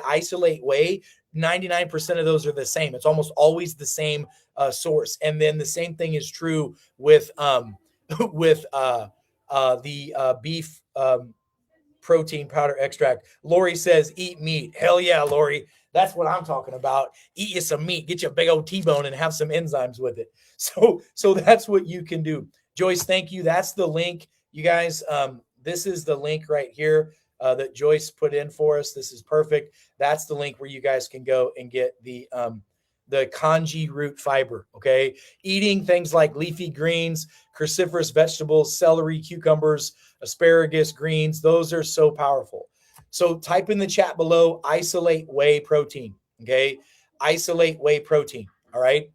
isolate whey. 99% of those are the same. It's almost always the same source. And then the same thing is true with the beef protein powder extract. Lori says, eat meat. Hell yeah, Lori. That's what I'm talking about. Eat you some meat, get you a big old T-bone and have some enzymes with it. So that's what you can do. Joyce, thank you. That's the link. You guys, this is the link right here that Joyce put in for us. This is perfect. That's the link where you guys can go and get the konjac root fiber. Okay. Eating things like leafy greens, cruciferous vegetables, celery, cucumbers, asparagus, greens. Those are so powerful. So type in the chat below, isolate whey protein. Okay. Isolate whey protein. All right.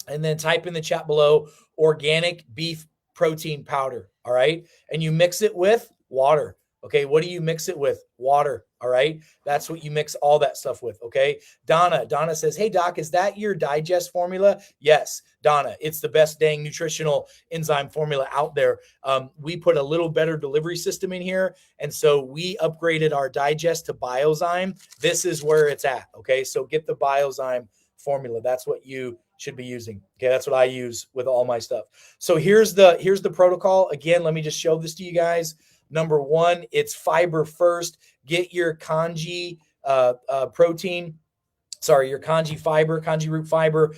And then type in the chat below, organic beef protein powder. All right. And you mix it with water. Okay. What do you mix it with? Water. All right. That's what you mix all that stuff with. Okay. Donna says, hey, Doc, is that your digest formula? Yes, Donna, it's the best dang nutritional enzyme formula out there. We put a little better delivery system in here. And so we upgraded our digest to Biozyme. This is where it's at. Okay. So get the Biozyme formula. That's what you should be using. Okay. That's what I use with all my stuff. So here's the protocol. Again, let me just show this to you guys. Number 1, it's fiber first. Get your konjac protein. your kanji fiber, kanji root fiber.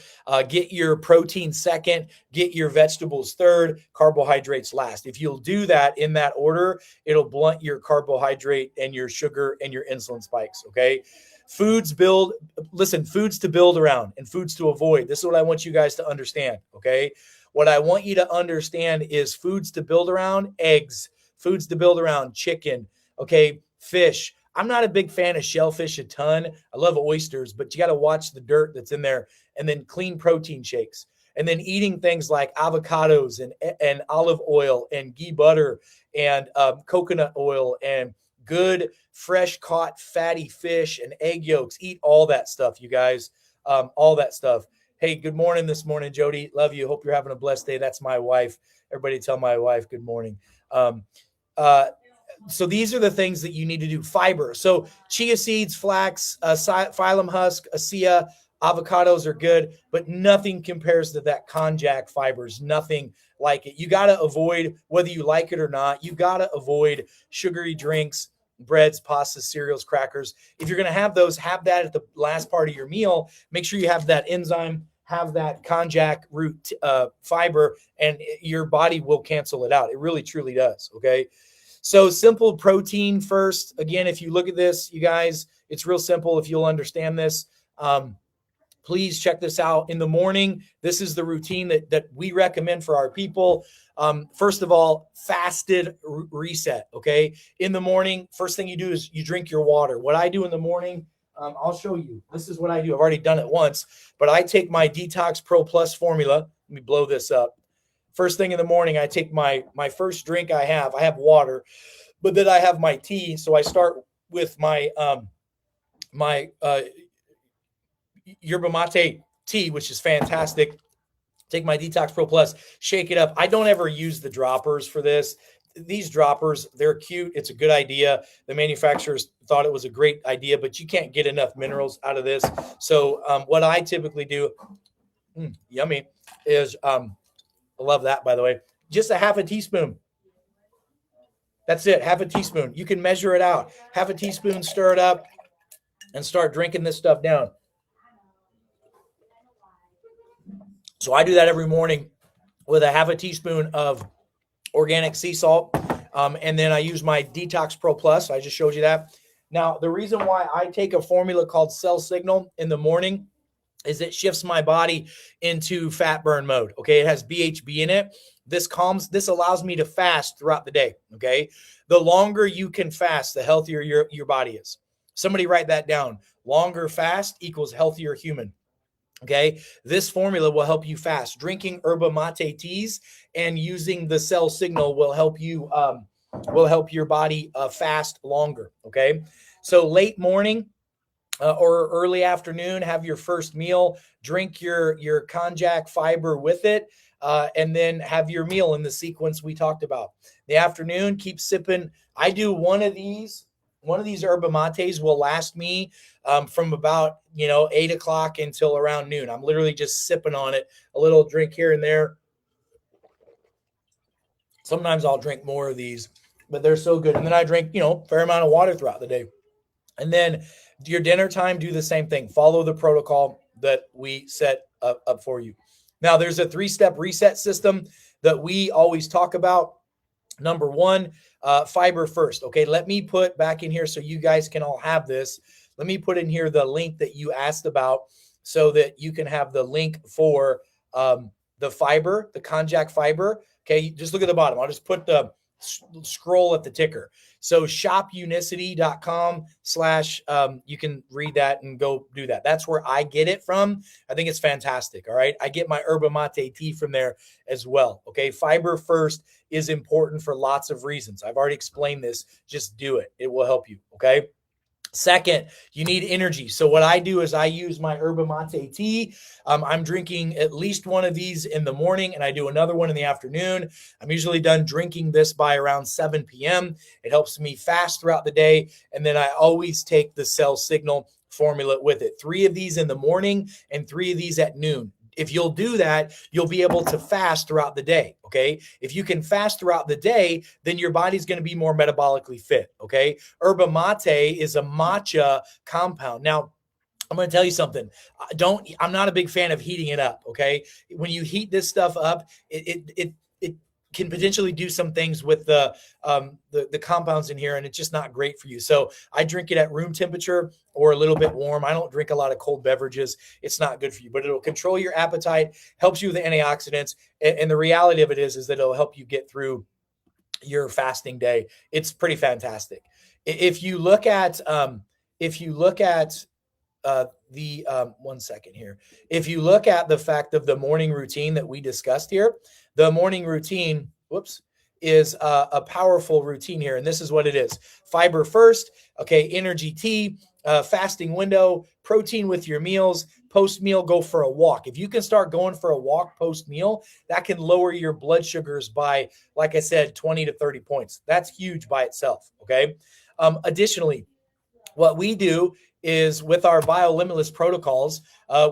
Get your protein second, get your vegetables third, carbohydrates last. If you'll do that in that order, it'll blunt your carbohydrate and your sugar and your insulin spikes, okay? Foods to build around and foods to avoid. This is what I want you guys to understand, okay? What I want you to understand is foods to build around: eggs, foods to build around: chicken, okay, fish. I'm not a big fan of shellfish a ton. I love oysters, but you got to watch the dirt that's in there. And then clean protein shakes. And then eating things like avocados and olive oil and ghee butter and coconut oil and good fresh caught fatty fish and egg yolks. Eat all that stuff, you guys. All that stuff. Hey, good morning this morning, Jody. Love you. Hope you're having a blessed day. That's my wife. Everybody tell my wife good morning. So these are the things that you need to do. Fiber. So chia seeds, flax, phylum husk, acea, avocados are good, but nothing compares to that konjac fibers. Nothing like it. You got to avoid, whether you like it or not, you got to avoid sugary drinks, breads, pastas, cereals, crackers. If you're going to have those, have that at the last part of your meal. Make sure you have that enzyme, have that konjac root fiber, and your body will cancel it out. It really, truly does. Okay. So simple protein first. Again, if you look at this, you guys, it's real simple. If you'll understand this, please check this out in the morning. This is the routine that we recommend for our people. First of all, fasted reset. Okay. In the morning, first thing you do is you drink your water. What I do in the morning, I'll show you. This is what I do. I've already done it once, but I take my Detox Pro Plus formula. Let me blow this up. First thing in the morning, I take my first drink I have water, but then I have my tea. So I start with my yerba mate tea, which is fantastic. Take my Detox Pro Plus, shake it up. I don't ever use the droppers for this. These droppers, they're cute. It's a good idea. The manufacturers thought it was a great idea, but you can't get enough minerals out of this. So what I typically do, yummy, is I love that, by the way. Just a half a teaspoon. That's it. Half a teaspoon. You can measure it out. Half a teaspoon, stir it up, and start drinking this stuff down. So I do that every morning with a half a teaspoon of organic sea salt. And then I use my Detox Pro Plus. I just showed you that. Now, the reason why I take a formula called Cell Signal in the morning is it shifts my body into fat burn mode. Okay. It has BHB in it. This allows me to fast throughout the day. Okay. The longer you can fast, the healthier your body is. Somebody write that down. Longer fast equals healthier human. Okay. This formula will help you fast. Drinking yerba mate teas and using the Cell Signal will help you, will help your body fast longer. Okay. So late morning, or early afternoon, have your first meal, drink your konjac fiber with it, and then have your meal in the sequence we talked about. The afternoon, keep sipping. I do one of these yerba mates will last me from about 8 o'clock until around noon. I'm literally just sipping on it, a little drink here and there. Sometimes I'll drink more of these, but they're so good. And then I drink fair amount of water throughout the day. And then your dinner time, do the same thing. Follow the protocol that we set up for you. Now, there's a 3-step reset system that we always talk about. Number one, fiber first. Okay, let me put back in here so you guys can all have this. Let me put in here the link that you asked about so that you can have the link for the fiber, the konjac fiber. Okay, just look at the bottom. I'll just put the scroll at the ticker. So shopunicity.com/ you can read that and go do that. That's where I get it from. I think it's fantastic. All right. I get my yerba mate tea from there as well. Okay. Fiber first is important for lots of reasons. I've already explained this. Just do it. It will help you. Okay. Second, you need energy. So what I do is I use my yerba mate tea. I'm drinking at least one of these in the morning, and I do another one in the afternoon. I'm usually done drinking this by around 7 p.m. It helps me fast throughout the day. And then I always take the Cell Signal formula with it. 3 of these in the morning and 3 of these at noon. If you'll do that, you'll be able to fast throughout the day. Okay. If you can fast throughout the day, then your body's going to be more metabolically fit. Okay. Yerba mate is a matcha compound. Now, I'm going to tell you something. I'm not a big fan of heating it up. Okay. When you heat this stuff up, it can potentially do some things with the compounds in here, and it's just not great for you. So I drink it at room temperature or a little bit warm. I don't drink a lot of cold beverages. It's not good for you, but it'll control your appetite, helps you with the antioxidants. And the reality of it is that it'll help you get through your fasting day. It's pretty fantastic. If you look at, the one second here. If you look at the fact of the morning routine that we discussed here, the morning routine, is a powerful routine here. And this is what it is: fiber first, okay, energy tea, fasting window, protein with your meals, post meal, go for a walk. If you can start going for a walk post meal, that can lower your blood sugars by, like I said, 20 to 30 points. That's huge by itself. Okay. Additionally, what we do is with our BioLimitless protocols,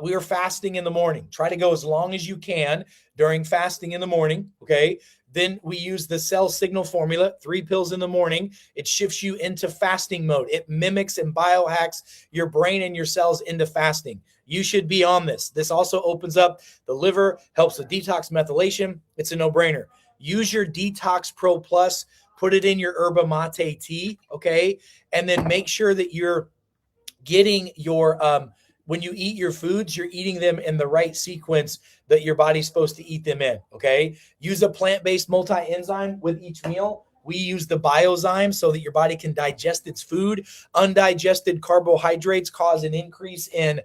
we are fasting in the morning. Try to go as long as you can during fasting in the morning. Okay. Then we use the cell signal formula, 3 pills in the morning. It shifts you into fasting mode. It mimics and biohacks your brain and your cells into fasting. You should be on this. This also opens up the liver, helps with detox methylation. It's a no-brainer. Use your Detox Pro Plus, put it in your yerba mate tea, okay? And then make sure that you're getting your, when you eat your foods, you're eating them in the right sequence that your body's supposed to eat them in, okay? Use a plant-based multi-enzyme with each meal. We use the Biozyme so that your body can digest its food. Undigested carbohydrates cause an increase in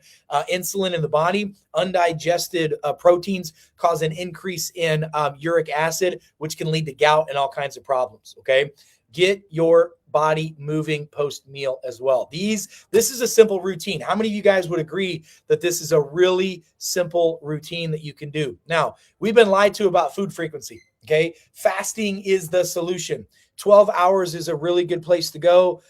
insulin in the body. Undigested proteins cause an increase in uric acid, which can lead to gout and all kinds of problems, okay? Get your body moving post meal as well. This is a simple routine. How many of you guys would agree that this is a really simple routine that you can do? Now, we've been lied to about food frequency. Okay. Fasting is the solution. 12 hours is a really good place to go.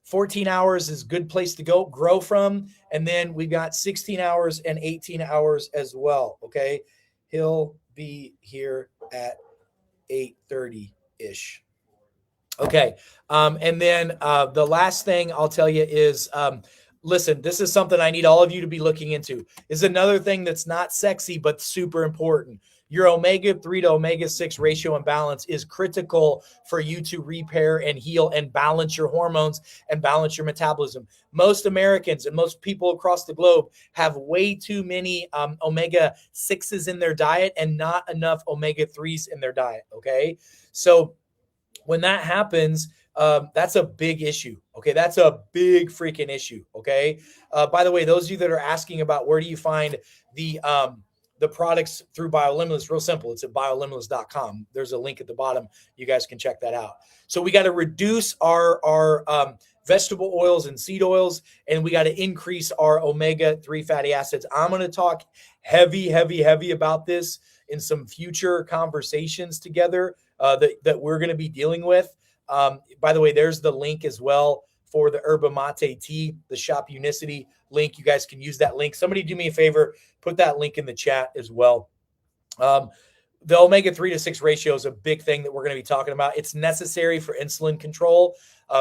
14 hours is a good place to go grow from. And then we got 16 hours and 18 hours as well. Okay. He'll be here at 8:30 ish. Okay. And then the last thing I'll tell you is, listen, this is something I need all of you to be looking into. Is another thing that's not sexy, but super important. Your omega-3 to omega-6 ratio and balance is critical for you to repair and heal and balance your hormones and balance your metabolism. Most Americans and most people across the globe have way too many omega-6s in their diet and not enough omega-3s in their diet, okay? So when that happens, that's a big issue. Okay. That's a big freaking issue. Okay. By the way, those of you that are asking about where do you find the products through BioLimitless, real simple. It's at BioLimitless.com. There's a link at the bottom. You guys can check that out. So we got to reduce our vegetable oils and seed oils, and we got to increase our omega-3 fatty acids. I'm going to talk heavy about this in some future conversations together that we're going to be dealing with. By the way, there's the link as well for the yerba mate tea, the Shop Unicity link. You guys can use that link. Somebody do me a favor, put that link in the chat as well. The omega-3 to 6 ratio is a big thing that we're going to be talking about. It's necessary for insulin control.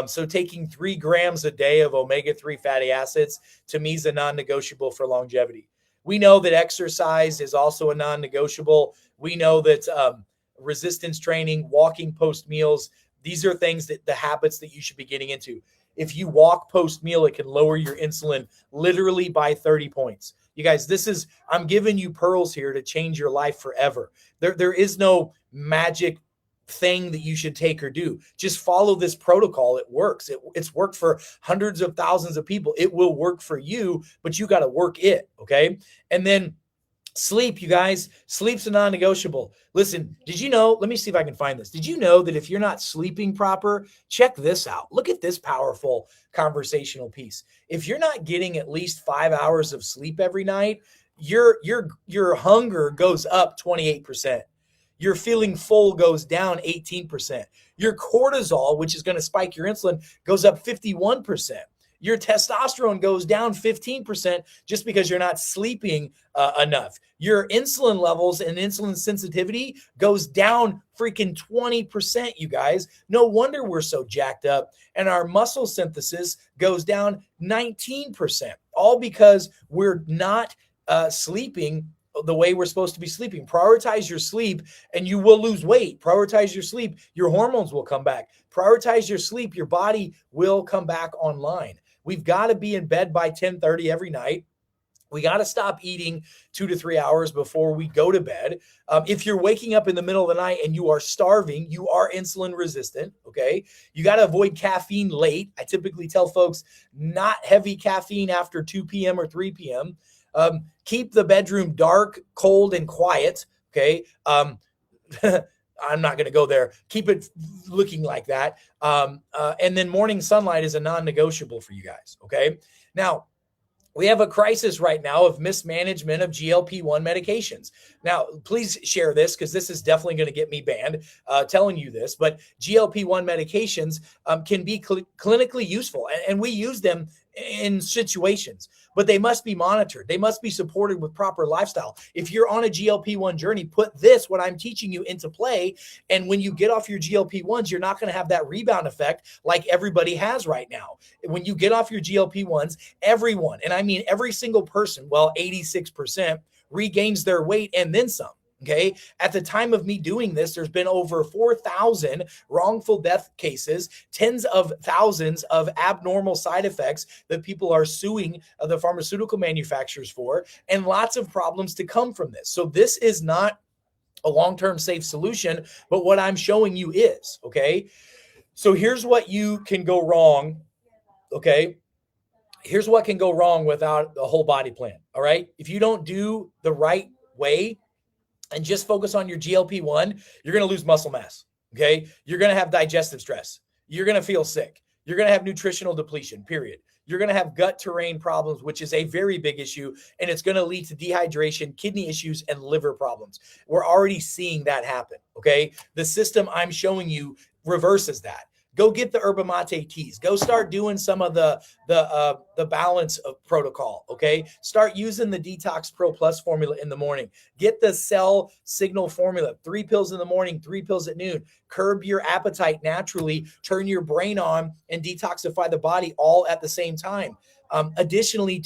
So taking 3 grams a day of omega-3 fatty acids to me is a non-negotiable for longevity. We know that exercise is also a non-negotiable. We know that resistance training, walking post meals, these are things that the habits that you should be getting into. If you walk post meal, it can lower your insulin literally by 30 points. You guys, I'm giving you pearls here to change your life forever. There is no magic thing that you should take or do. Just follow this protocol. It works. It's worked for hundreds of thousands of people. It will work for you, but you got to work it. Okay. And then sleep, you guys. Sleep's a non-negotiable. Listen, did you know? Let me see if I can find this. Did you know that if you're not sleeping proper, check this out. Look at this powerful conversational piece. If you're not getting at least 5 hours of sleep every night, your hunger goes up 28%. Your feeling full goes down 18%. Your cortisol, which is going to spike your insulin, goes up 51%. Your testosterone goes down 15% just because you're not sleeping enough. Your insulin levels and insulin sensitivity goes down freaking 20%, you guys. No wonder we're so jacked up. And our muscle synthesis goes down 19%, all because we're not sleeping the way we're supposed to be sleeping. Prioritize your sleep and you will lose weight. Prioritize your sleep, your hormones will come back. Prioritize your sleep, your body will come back online. We've got to be in bed by 10:30 every night. We got to stop eating 2 to 3 hours before we go to bed. If you're waking up in the middle of the night and you are starving, you are insulin resistant, okay? You got to avoid caffeine late. I typically tell folks not heavy caffeine after 2 p.m. or 3 p.m. Keep the bedroom dark, cold, and quiet, okay? I'm not going to go there. Keep it looking like that. And then morning sunlight is a non-negotiable for you guys, okay? Now, we have a crisis right now of mismanagement of GLP-1 medications. Now, please share this because this is definitely going to get me banned telling you this, but GLP-1 medications can be clinically useful, and we use them in situations, but they must be monitored. They must be supported with proper lifestyle. If you're on a GLP-1 journey, put this, what I'm teaching you, into play. And when you get off your GLP-1s, you're not going to have that rebound effect like everybody has right now. When you get off your GLP-1s, everyone, and I mean every single person, well, 86% regains their weight and then some. Okay. At the time of me doing this, there's been over 4,000 wrongful death cases, tens of thousands of abnormal side effects that people are suing the pharmaceutical manufacturers for, and lots of problems to come from this. So this is not a long-term safe solution, but what I'm showing you is, okay? So here's what you can go wrong, okay? Here's what can go wrong without a whole body plan, all right? If you don't do the right way, and just focus on your GLP-1, you're going to lose muscle mass, okay? You're going to have digestive stress. You're going to feel sick. You're going to have nutritional depletion, period. You're going to have gut terrain problems, which is a very big issue, and it's going to lead to dehydration, kidney issues, and liver problems. We're already seeing that happen, okay? The system I'm showing you reverses that. Go get the yerba mate teas. Go start doing some of the balance of protocol, okay? Start using the Detox Pro Plus formula in the morning. Get the cell signal formula, 3 pills in the morning, 3 pills at noon. Curb your appetite naturally, turn your brain on, and detoxify the body all at the same time. Additionally,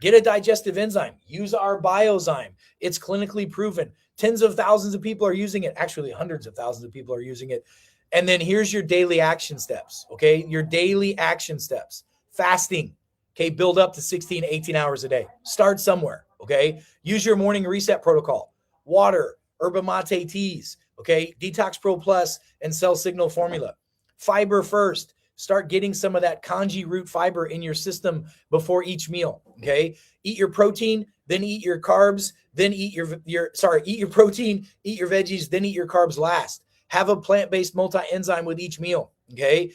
get a digestive enzyme. Use our Biozyme. It's clinically proven. Tens of thousands of people are using it. Actually, hundreds of thousands of people are using it. And then here's your daily action steps, okay? Your daily action steps. Fasting, okay? Build up to 16, 18 hours a day. Start somewhere, okay? Use your morning reset protocol. Water, yerba mate teas, okay? Detox Pro Plus and Cell Signal formula. Fiber first. Start getting some of that kanji root fiber in your system before each meal, okay? Eat your protein, then eat your carbs, then eat eat your protein, eat your veggies, then eat your carbs last. Have a plant-based multi-enzyme with each meal, okay?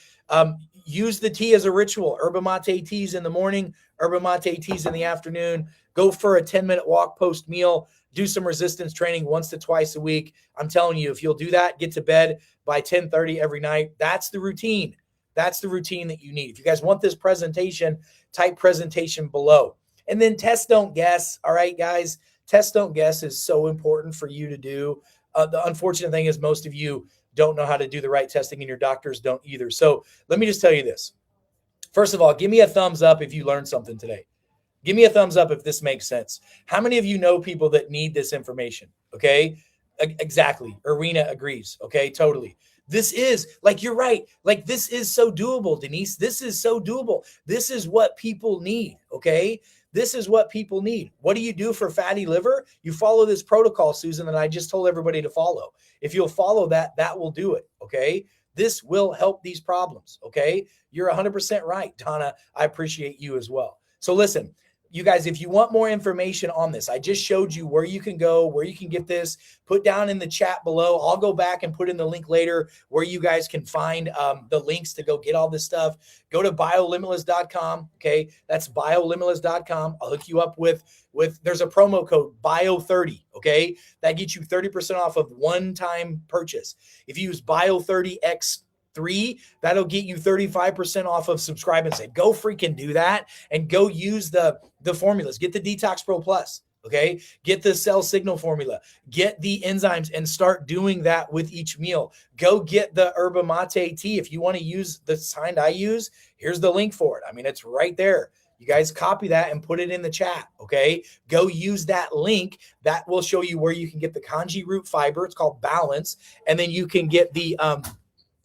Use the tea as a ritual. Yerba mate teas in the morning, yerba mate teas in the afternoon. Go for a 10-minute walk post-meal. Do some resistance training once to twice a week. I'm telling you, if you'll do that, get to bed by 10:30 every night. That's the routine. That's the routine that you need. If you guys want this presentation, type presentation below. And then test, don't guess. All right, guys, test, don't guess is so important for you to do. The unfortunate thing is most of you don't know how to do the right testing, and your doctors don't either. So let me just tell you this. First of all, give me a thumbs up if you learned something today. Give me a thumbs up if this makes sense. How many of you know people that need this information? Okay, exactly. Irina agrees. Okay, totally. This is, like, you're right. Like, this is so doable, Denise. This is so doable. This is what people need, okay? This is what people need. What do you do for fatty liver? You follow this protocol, Susan, that I just told everybody to follow. If you'll follow that, that will do it, okay? This will help these problems, okay? You're 100% right, Donna. I appreciate you as well. So listen, you guys, if you want more information on this, I just showed you where you can go, where you can get this. Put down in the chat below. I'll go back and put in the link later where you guys can find the links to go get all this stuff. Go to biolimitless.com. Okay, that's biolimitless.com. I'll hook you up with there's a promo code BIO30. Okay, that gets you 30% off of one-time purchase. If you use BIO30X 3, that'll get you 35% off of Subscribe and Save. Go freaking do that and go use the formulas. Get the Detox Pro Plus. Okay. Get the cell signal formula, get the enzymes, and start doing that with each meal. Go get the yerba mate tea. If you want to use the kind I use, here's the link for it. I mean, it's right there. You guys copy that and put it in the chat. Okay. Go use that link. That will show you where you can get the kanji root fiber. It's called Balance. And then you can get the,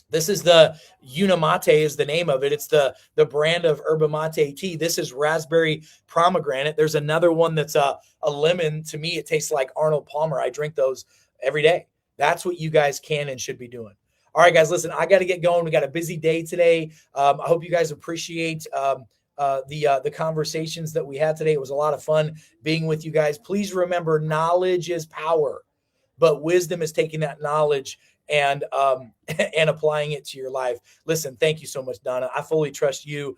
this is the Unimate is the name of it. It's the brand of yerba mate tea. This is raspberry pomegranate. There's another one that's a lemon. To me, it tastes like Arnold Palmer. I drink those every day. That's what you guys can and should be doing. All right, guys, listen, I got to get going. We got a busy day today. I hope you guys appreciate the conversations that we had today. It was a lot of fun being with you guys. Please remember, knowledge is power, but wisdom is taking that knowledge and applying it to your life. Listen, thank you so much, Donna. I fully trust you.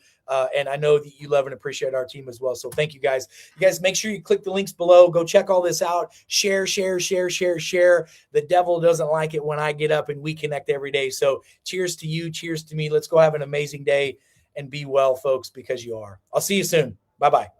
And I know that you love and appreciate our team as well. So thank you guys. You guys, make sure you click the links below. Go check all this out. Share. The devil doesn't like it when I get up and we connect every day. So cheers to you. Cheers to me. Let's go have an amazing day and be well, folks, because you are. I'll see you soon. Bye-bye.